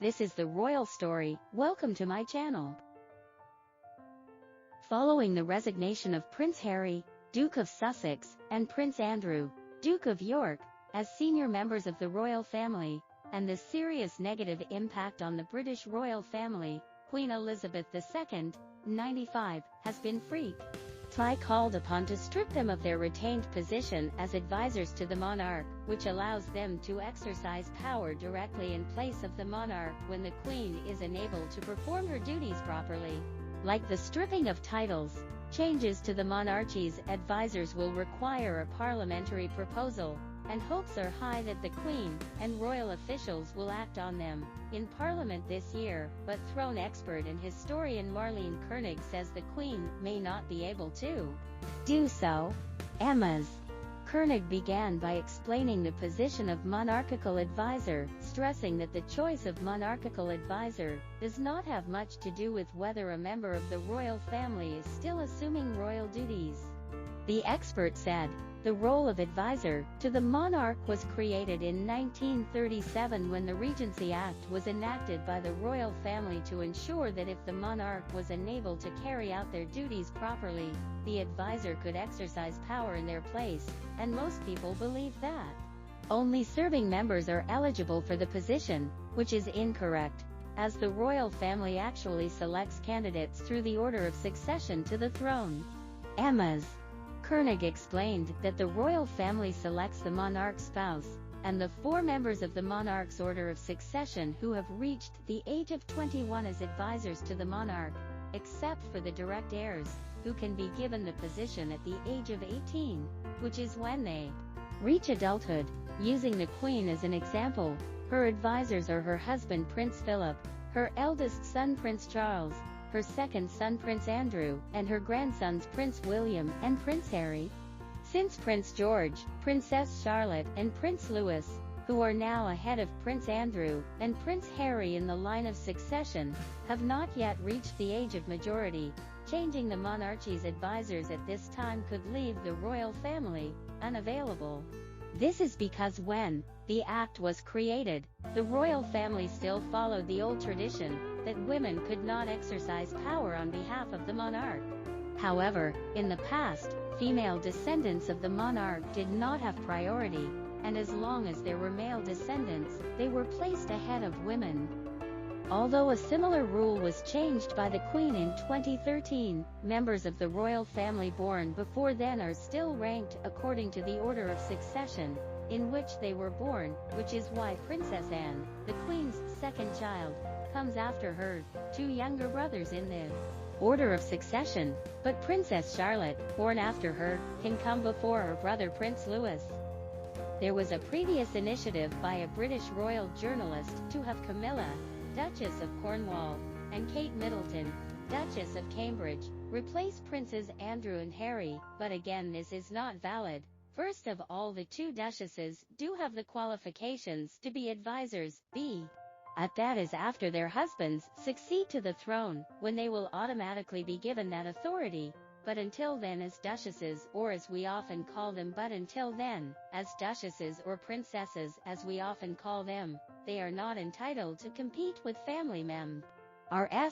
This is the royal story. Welcome to my channel. Following the resignation of Prince Harry, Duke of Sussex, and Prince Andrew, Duke of York, as senior members of the royal family, and the serious negative impact on the British royal family, Queen Elizabeth II, 95, has been called upon to strip them of their retained position as advisors to the monarch, which allows them to exercise power directly in place of the monarch when the Queen is unable to perform her duties properly. Like the stripping of titles, changes to the monarchy's advisors will require a parliamentary proposal, and hopes are high that the Queen and royal officials will act on them in Parliament this year, but throne expert and historian Marlene Koenig says the Queen may not be able to do so. Koenig began by explaining the position of monarchical advisor, stressing that the choice of monarchical advisor does not have much to do with whether a member of the royal family is still assuming royal duties. The expert said, the role of advisor to the monarch was created in 1937 when the Regency Act was enacted by the royal family to ensure that if the monarch was unable to carry out their duties properly, the advisor could exercise power in their place, and most people believe that only serving members are eligible for the position, which is incorrect, as the royal family actually selects candidates through the order of succession to the throne. Koenig explained that the royal family selects the monarch's spouse, and the 4 members of the monarch's order of succession who have reached the age of 21 as advisors to the monarch, except for the direct heirs, who can be given the position at the age of 18, which is when they reach adulthood. Using the Queen as an example, her advisors are her husband Prince Philip, her eldest son Prince Charles, her second son Prince Andrew, and her grandsons Prince William and Prince Harry. Since Prince George, Princess Charlotte, and Prince Louis, who are now ahead of Prince Andrew and Prince Harry in the line of succession, have not yet reached the age of majority, changing the monarchy's advisors at this time could leave the royal family unavailable. This is because when the act was created, the royal family still followed the old tradition that women could not exercise power on behalf of the monarch. However, in the past, female descendants of the monarch did not have priority, and as long as there were male descendants, they were placed ahead of women. Although a similar rule was changed by the Queen in 2013, members of the royal family born before then are still ranked according to the order of succession in which they were born, which is why Princess Anne, the Queen's second child, comes after her 2 younger brothers in the order of succession, but Princess Charlotte, born after her, can come before her brother Prince Louis. There was a previous initiative by a British royal journalist to have Camilla, Duchess of Cornwall, and Kate Middleton, Duchess of Cambridge, replace Princes Andrew and Harry, but again this is not valid. First of all, the 2 duchesses do have the qualifications to be advisors, that is after their husbands succeed to the throne, when they will automatically be given that authority, but until then as duchesses, or as we often call them, as duchesses or princesses as we often call them, they are not entitled to compete with family members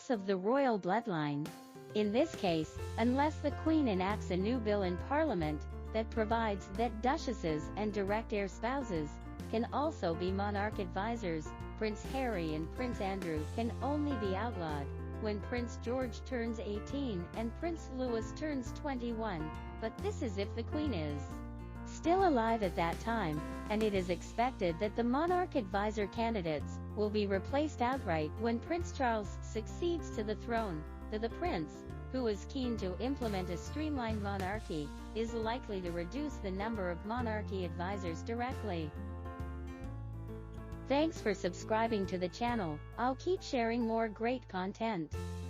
of the royal bloodline. In this case, unless the Queen enacts a new bill in Parliament that provides that duchesses and direct heir spouses can also be monarch advisors, Prince Harry and Prince Andrew can only be outlawed when Prince George turns 18 and Prince Louis turns 21, but this is if the Queen is still alive at that time, and it is expected that the monarch advisor candidates will be replaced outright when Prince Charles succeeds to the throne. The prince, who is keen to implement a streamlined monarchy, is likely to reduce the number of monarchy advisors directly. Thanks for subscribing to the channel. I'll keep sharing more great content.